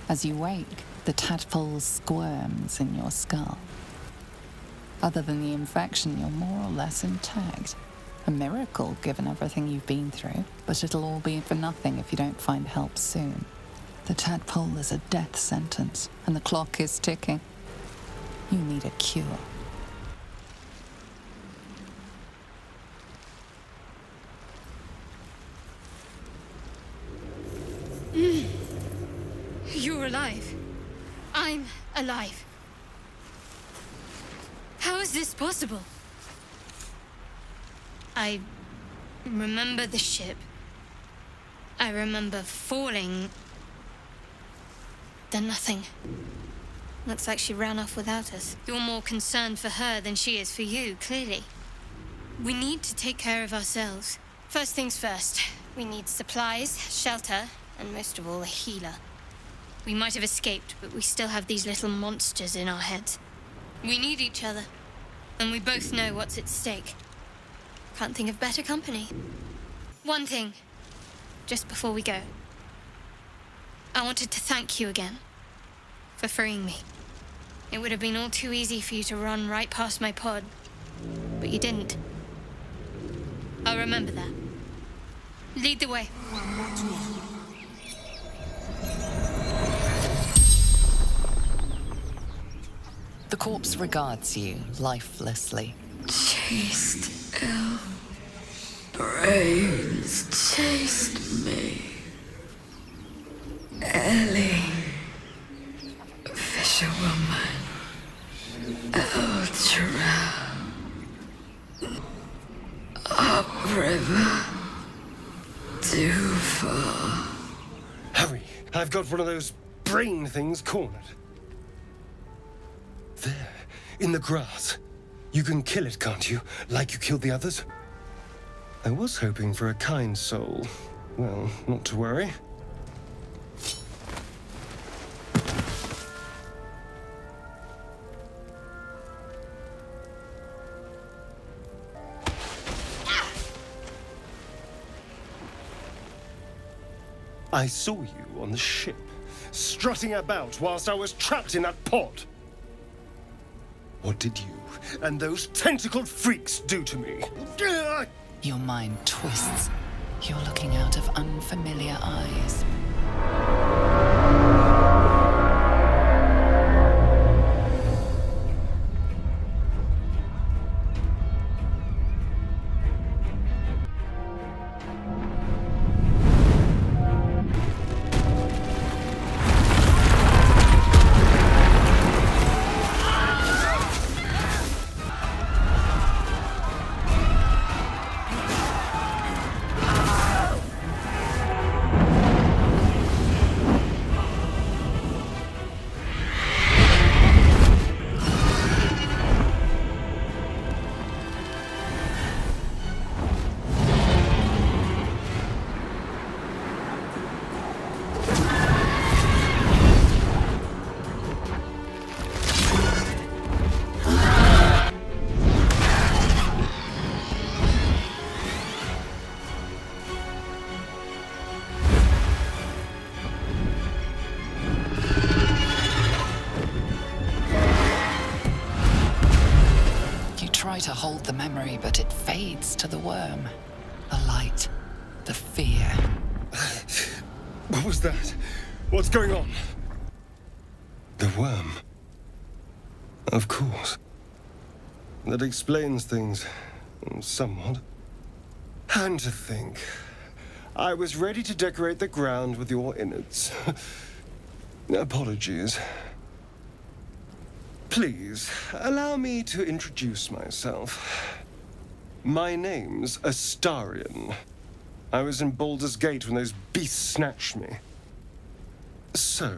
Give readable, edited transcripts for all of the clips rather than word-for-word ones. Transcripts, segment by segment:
As you wake, the tadpole squirms in your skull. Other than the infection, you're more or less intact. A miracle, given everything you've been through, but it'll all be for nothing if you don't find help soon. The tadpole is a death sentence, and the clock is ticking. You need a cure. You're alive. I'm alive. How is this possible? I remember the ship. I remember falling. Then nothing. Looks like she ran off without us. You're more concerned for her than she is for you, clearly. We need to take care of ourselves. First things first, we need supplies, shelter, and most of all, a healer. We might have escaped, but we still have these little monsters in our heads. We need each other, and we both know what's at stake. Can't think of better company. One thing, just before we go. I wanted to thank you again for freeing me. It would have been all too easy for you to run right past my pod, but you didn't. I'll remember that. Lead the way. The corpse regards you lifelessly. Chased ill. Brains chased me. Ellie. Fisherwoman. Ultra. Upriver. Too far. Hurry! I've got one of those brain things cornered. There, in the grass. You can kill it, can't you? Like you killed the others? I was hoping for a kind soul. Well, not to worry. I saw you on the ship, strutting about whilst I was trapped in that pod. What did you and those tentacled freaks do to me? Your mind twists. You're looking out of unfamiliar eyes. Try to hold the memory, but it fades to the worm. The light, the fear. What was that? What's going on? The worm. Of course. That explains things, somewhat. And to think, I was ready to decorate the ground with your innards. Apologies. Please, allow me to introduce myself. My name's Astarion. I was in Baldur's Gate when those beasts snatched me. So,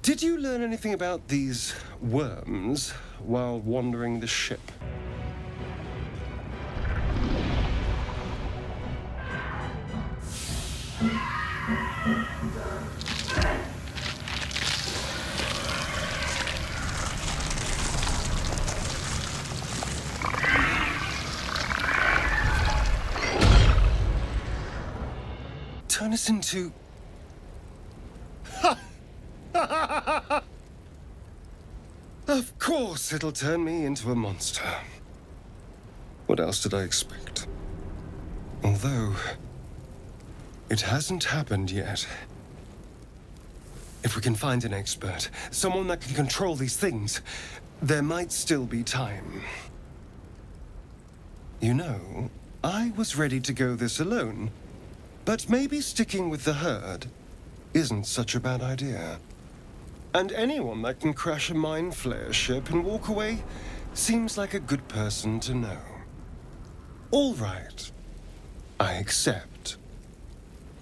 did you learn anything about these worms while wandering the ship? Turn us into... Ha! course it'll turn me into a monster. What else did I expect? Although, it hasn't happened yet. If we can find an expert, someone that can control these things, there might still be time. You know, I was ready to go this alone, but maybe sticking with the herd isn't such a bad idea. And anyone that can crash a mindflayer ship and walk away seems like a good person to know. All right, I accept.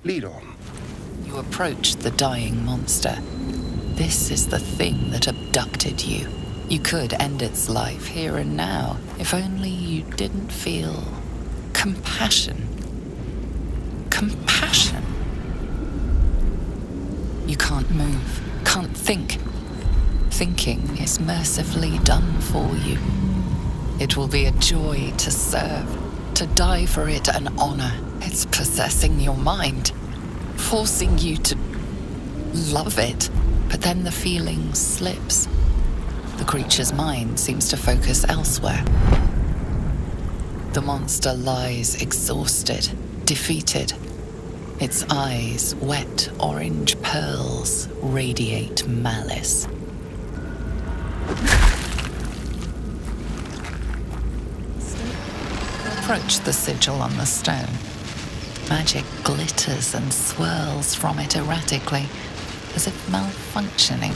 Lead on. You approach the dying monster. This is the thing that abducted you. You could end its life here and now, if only you didn't feel compassion. Compassion. You can't move, can't think. Thinking is mercifully done for you. It will be a joy to serve, to die for it an honor. It's possessing your mind, forcing you to love it, but then the feeling slips. The creature's mind seems to focus elsewhere. The monster lies exhausted, defeated. Its eyes, wet orange pearls, radiate malice. Approach the sigil on the stone. Magic glitters and swirls from it erratically, as if malfunctioning.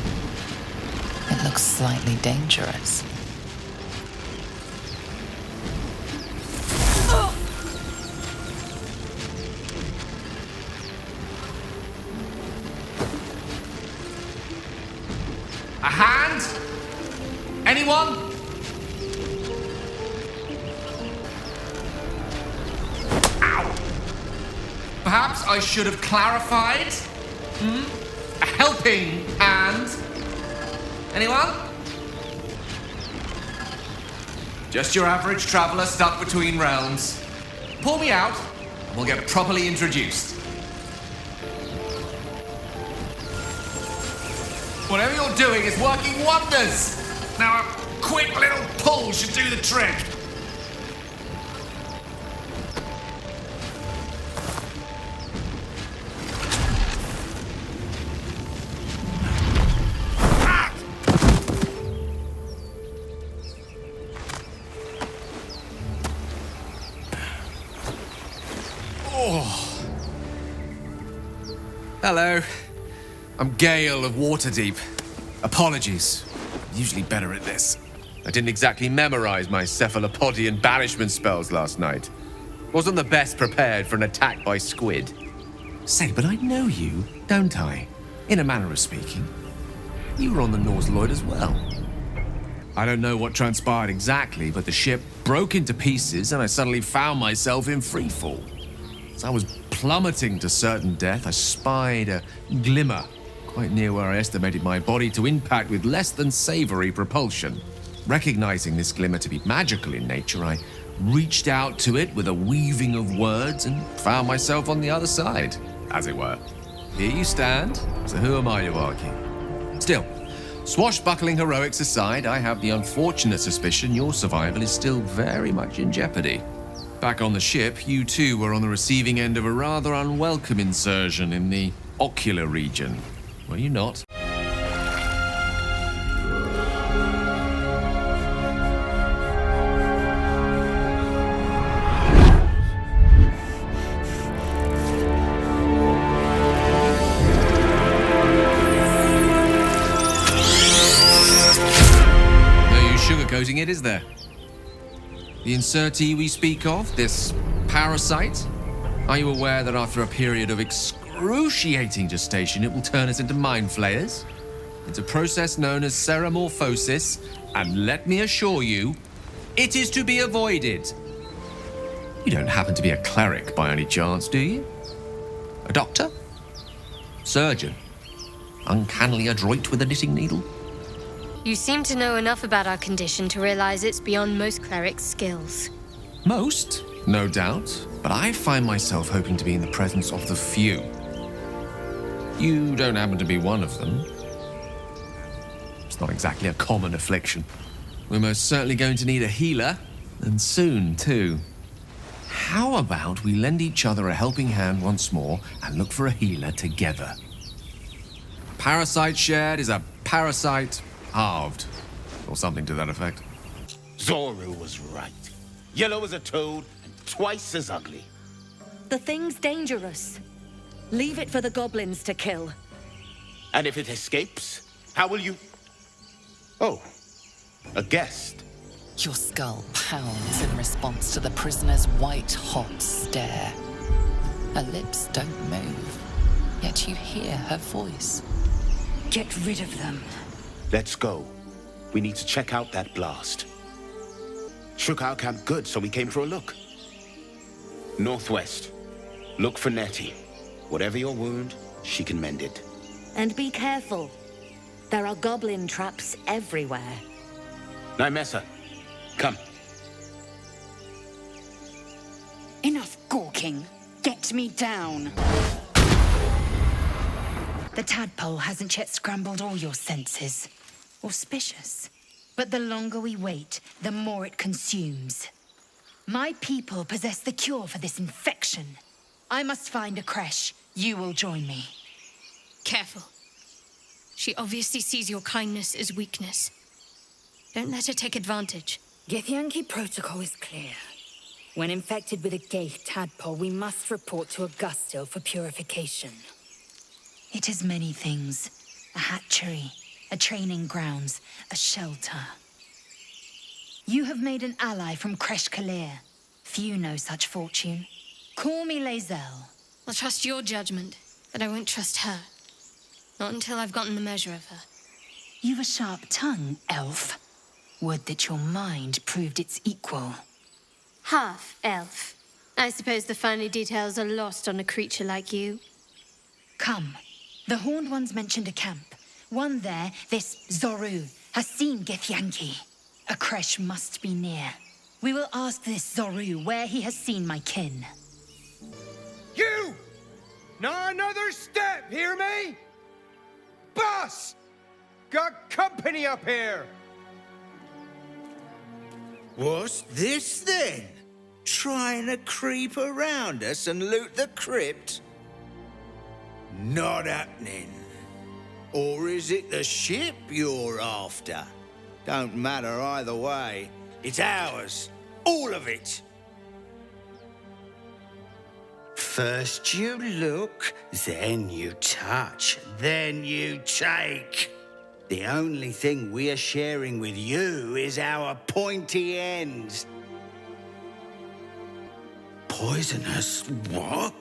It looks slightly dangerous. A hand? Anyone? Ow! Perhaps I should have clarified? A helping hand? Anyone? Just your average traveler stuck between realms. Pull me out, and we'll get properly introduced. Whatever you're doing is working wonders. Now a quick little pull should do the trick. Hello. I'm Gale of Waterdeep. Apologies. I'm usually better at this. I didn't exactly memorize my cephalopodian banishment spells last night. Wasn't the best prepared for an attack by squid. Say, but I know you, don't I? In a manner of speaking. You were on the Nautiloid as well. I don't know what transpired exactly, but the ship broke into pieces and I suddenly found myself in freefall. As I was plummeting to certain death, I spied a glimmer quite near where I estimated my body to impact with less than savory propulsion. Recognizing this glimmer to be magical in nature, I reached out to it with a weaving of words and found myself on the other side, as it were. Here you stand, so who am I to argue? Still, swashbuckling heroics aside, I have the unfortunate suspicion your survival is still very much in jeopardy. Back on the ship, you too were on the receiving end of a rather unwelcome insertion in the ocular region. Were you not? No use sugarcoating it, is there? The insertee we speak of, this parasite, are you aware that after a period of excruciating gestation, it will turn us into mindflayers? It's a process known as ceramorphosis, and let me assure you, it is to be avoided. You don't happen to be a cleric by any chance, do you? A doctor? Surgeon? Uncannily adroit with a knitting needle? You seem to know enough about our condition to realize it's beyond most clerics' skills. Most, no doubt, but I find myself hoping to be in the presence of the few. You don't happen to be one of them. Not exactly a common affliction. We're most certainly going to need a healer, and soon, too. How about we lend each other a helping hand once more and look for a healer together? Parasite shared is a parasite halved, or something to that effect. Zoru was right. Yellow as a toad and twice as ugly. The thing's dangerous. Leave it for the goblins to kill. And if it escapes, how will you... Oh, a guest. Your skull pounds in response to the prisoner's white-hot stare. Her lips don't move, yet you hear her voice. Get rid of them. Let's go. We need to check out that blast. Shook our camp good, so we came for a look. Northwest. Look for Nettie. Whatever your wound, she can mend it. And be careful. There are goblin traps everywhere. Nymessa, come. Enough gawking. Get me down. The tadpole hasn't yet scrambled all your senses. Auspicious. But the longer we wait, the more it consumes. My people possess the cure for this infection. I must find a creche. You will join me. Careful. She obviously sees your kindness as weakness. Don't let her take advantage. Githyanki protocol is clear. When infected with a Gaith tadpole, we must report to Augustil for purification. It is many things. A hatchery, a training grounds, a shelter. You have made an ally from Kresh Kalir. Few know such fortune. Call me Lae'zel. I'll trust your judgment, but I won't trust her. Not until I've gotten the measure of her. You've a sharp tongue, elf. Would that your mind proved its equal. Half elf. I suppose the finer details are lost on a creature like you. Come. The Horned Ones mentioned a camp. One there, this Zoru, has seen Githyanki. A creche must be near. We will ask this Zoru where he has seen my kin. You! Not another step, hear me? Boss! Got company up here! What's this then? Trying to creep around us and loot the crypt? Not happening. Or is it the ship you're after? Don't matter either way. It's ours. All of it. First you look, then you touch, then you take. The only thing we're sharing with you is our pointy ends. Poisonous what?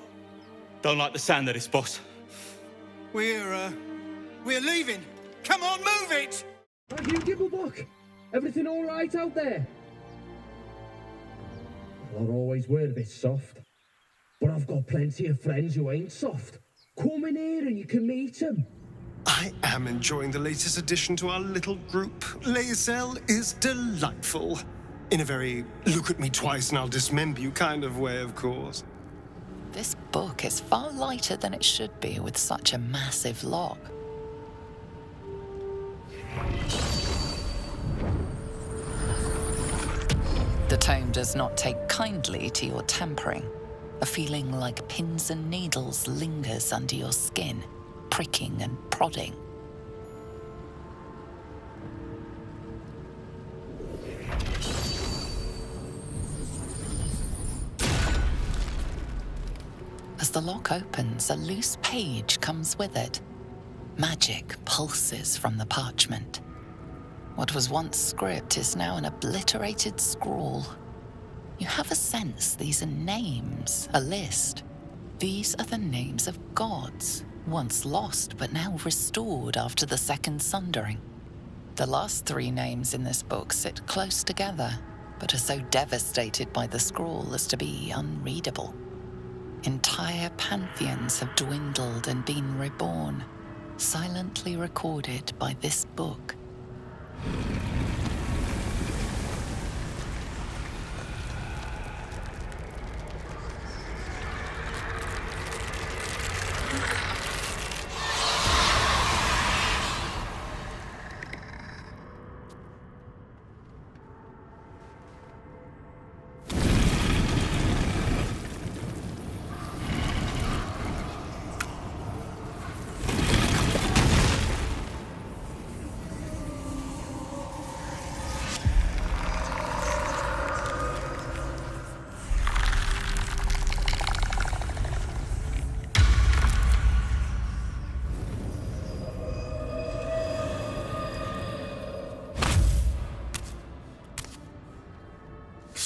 Don't like the sound of this, boss. We're leaving. Come on, move it! Have you, Gibblebuck? Everything all right out there? Well, I always were a bit soft. But I've got plenty of friends who ain't soft. Come in here and you can meet them. I am enjoying the latest addition to our little group. Lae'zel is delightful. In a very look at me twice and I'll dismember you kind of way, of course. This book is far lighter than it should be with such a massive log. The tome does not take kindly to your tampering. A feeling like pins and needles lingers under your skin, pricking and prodding. As the lock opens, a loose page comes with it. Magic pulses from the parchment. What was once script is now an obliterated scrawl. You have a sense these are names, a list. These are the names of gods, once lost but now restored after the Second Sundering. The last three names in this book sit close together, but are so devastated by the scrawl as to be unreadable. Entire pantheons have dwindled and been reborn, silently recorded by this book.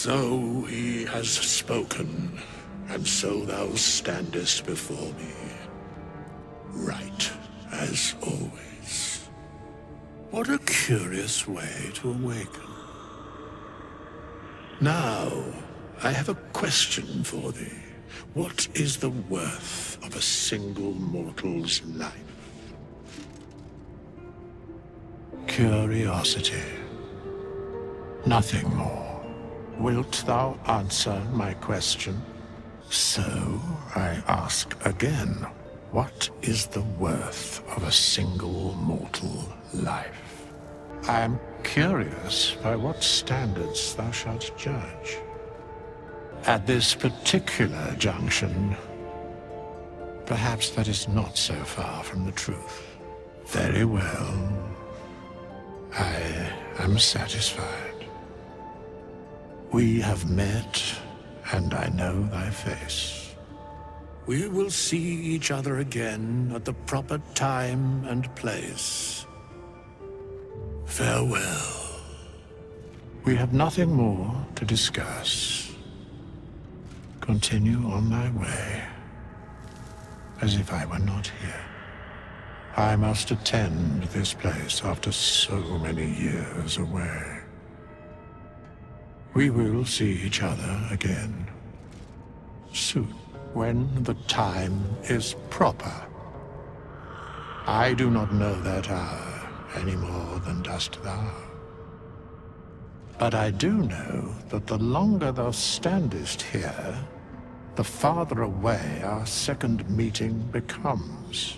So he has spoken, and so thou standest before me. Right, as always. What a curious way to awaken. Now, I have a question for thee. What is the worth of a single mortal's life? Curiosity. Nothing more. Wilt thou answer my question? So, I ask again, what is the worth of a single mortal life? I am curious by what standards thou shalt judge. At this particular junction, perhaps that is not so far from the truth. Very well. I am satisfied. We have met, and I know thy face. We will see each other again at the proper time and place. Farewell. We have nothing more to discuss. Continue on thy way, as if I were not here. I must attend this place after so many years away. We will see each other again soon, when the time is proper. I do not know that hour any more than dost thou. But I do know that the longer thou standest here, the farther away our second meeting becomes.